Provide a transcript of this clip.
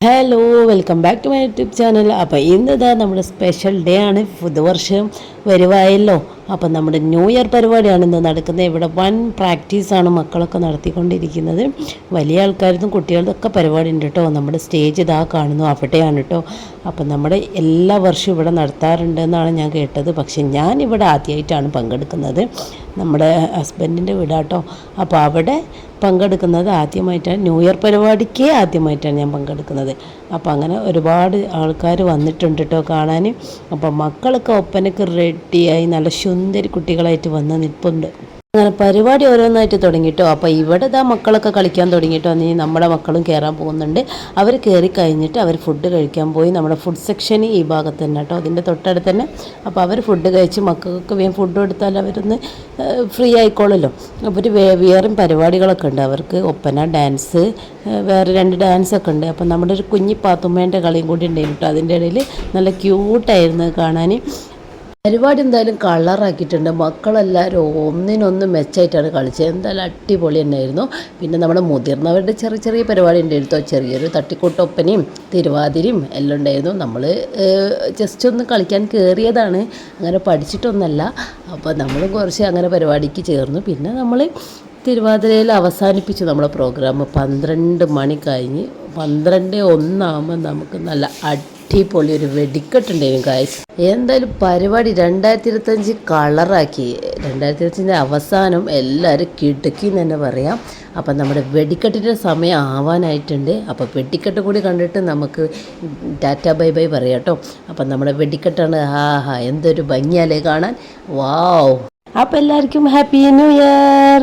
Hello, welcome back to my YouTube channel. അപ്പോൾ ഇന്നിതാ നമ്മുടെ സ്പെഷ്യൽ ഡേ ആണ്. പുതുവർഷം വരുവായല്ലോ. അപ്പം നമ്മുടെ ന്യൂ ഇയർ പരിപാടിയാണ് ഇന്ന് നടക്കുന്നത്. ഇവിടെ വൻ പ്രാക്ടീസാണ് മക്കളൊക്കെ നടത്തിക്കൊണ്ടിരിക്കുന്നത്. വലിയ ആൾക്കാർക്കും കുട്ടികളുടെ ഒക്കെ പരിപാടി ഉണ്ട് കേട്ടോ. നമ്മുടെ സ്റ്റേജ് ഇതാ കാണുന്നു, അവിടെയാണ് കേട്ടോ. അപ്പം നമ്മുടെ എല്ലാ വർഷവും ഇവിടെ നടത്താറുണ്ടെന്നാണ് ഞാൻ കേട്ടത്. പക്ഷെ ഞാനിവിടെ ആദ്യമായിട്ടാണ് പങ്കെടുക്കുന്നത്. നമ്മുടെ ഹസ്ബൻഡിൻ്റെ വീടാട്ടോ. അപ്പോൾ അവിടെ പങ്കെടുക്കുന്നത് ആദ്യമായിട്ടാണ്. ന്യൂ ഇയർ പരിപാടിക്ക് ആദ്യമായിട്ടാണ് ഞാൻ പങ്കെടുക്കുന്നത്. അപ്പോൾ അങ്ങനെ ഒരുപാട് ആൾക്കാർ വന്നിട്ടുണ്ട് കേട്ടോ കാണാൻ. അപ്പോൾ മക്കളൊക്കെ ഒപ്പനക്ക് റെഡിയായി നല്ല സുന്ദരി കുട്ടികളായിട്ട് വന്ന് നിൽപ്പുണ്ട്. അങ്ങനെ പരിപാടി ഓരോന്നായിട്ട് തുടങ്ങിയിട്ടോ. അപ്പോൾ ഇവിടെ ഇതാ മക്കളൊക്കെ കളിക്കാൻ തുടങ്ങിയിട്ടോ. നീ നമ്മുടെ മക്കളും കയറാൻ പോകുന്നുണ്ട്. അവർ കയറി കഴിഞ്ഞിട്ട് അവർ ഫുഡ് കഴിക്കാൻ പോയി. നമ്മുടെ ഫുഡ് സെക്ഷൻ ഈ ഭാഗത്ത് തന്നെ കേട്ടോ, അതിൻ്റെ തൊട്ടടുത്ത് തന്നെ. അപ്പോൾ അവർ ഫുഡ് കഴിച്ച് മക്കൾക്ക് വേഗം ഫുഡ് കൊടുത്താൽ അവരൊന്ന് ഫ്രീ ആയിക്കോളല്ലോ. അവർ വേറെയും പരിപാടികളൊക്കെ ഉണ്ട് അവർക്ക്. ഒപ്പന, ഡാൻസ്, വേറെ 2 ഡാൻസൊക്കെ ഉണ്ട്. അപ്പം നമ്മുടെ ഒരു കുഞ്ഞി പാത്തുമ്മേൻ്റെ കളിയും കൂടി ഉണ്ടായിരുന്നു കേട്ടോ. അതിൻ്റെ ഇടയിൽ നല്ല ക്യൂട്ടായിരുന്നു കാണാൻ. പരിപാടി എന്തായാലും കളറാക്കിയിട്ടുണ്ട്. മക്കളെല്ലാവരും ഒന്നിനൊന്ന് മെച്ചമായിട്ടാണ് കളിച്ചത്. എന്തായാലും അടിപൊളി തന്നെയായിരുന്നു. പിന്നെ നമ്മുടെ മുതിർന്നവരുടെ ചെറിയ ചെറിയ പരിപാടി ഉണ്ടായിരുന്നു. ചെറിയൊരു തട്ടിക്കൂട്ടൊപ്പനയും തിരുവാതിരയും എല്ലാം ഉണ്ടായിരുന്നു. നമ്മൾ ജസ്റ്റ് ഒന്ന് കളിക്കാൻ കയറിയതാണ്, അങ്ങനെ പഠിച്ചിട്ടൊന്നല്ല. അപ്പോൾ നമ്മൾ കുറച്ച് അങ്ങനെ പരിപാടിക്ക് ചേർന്നു. പിന്നെ നമ്മൾ തിരുവാതിരയിൽ അവസാനിപ്പിച്ചു നമ്മുടെ പ്രോഗ്രാം. 12 മണി കഴിഞ്ഞ് 12:01 നമുക്ക് നല്ല അടിപൊളി ഒരു വെടിക്കെട്ടുണ്ടായിരുന്നു ഗായ്സ്. എന്തായാലും പരിപാടി 2025 കളറാക്കി. 2025 അവസാനം എല്ലാവരും കിടുക്കി എന്ന് തന്നെ പറയാം. അപ്പം നമ്മുടെ വെടിക്കെട്ടിൻ്റെ സമയം ആവാനായിട്ടുണ്ട്. അപ്പോൾ വെടിക്കെട്ട് കൂടി കണ്ടിട്ട് നമുക്ക് ടാറ്റ ബൈ ബൈ പറയാം കേട്ടോ. അപ്പം നമ്മുടെ വെടിക്കെട്ടാണ്. എന്തൊരു ഭംഗിയല്ലേ കാണാൻ. വാവ്. അപ്പോൾ എല്ലാവർക്കും ഹാപ്പി ന്യൂ ഇയർ.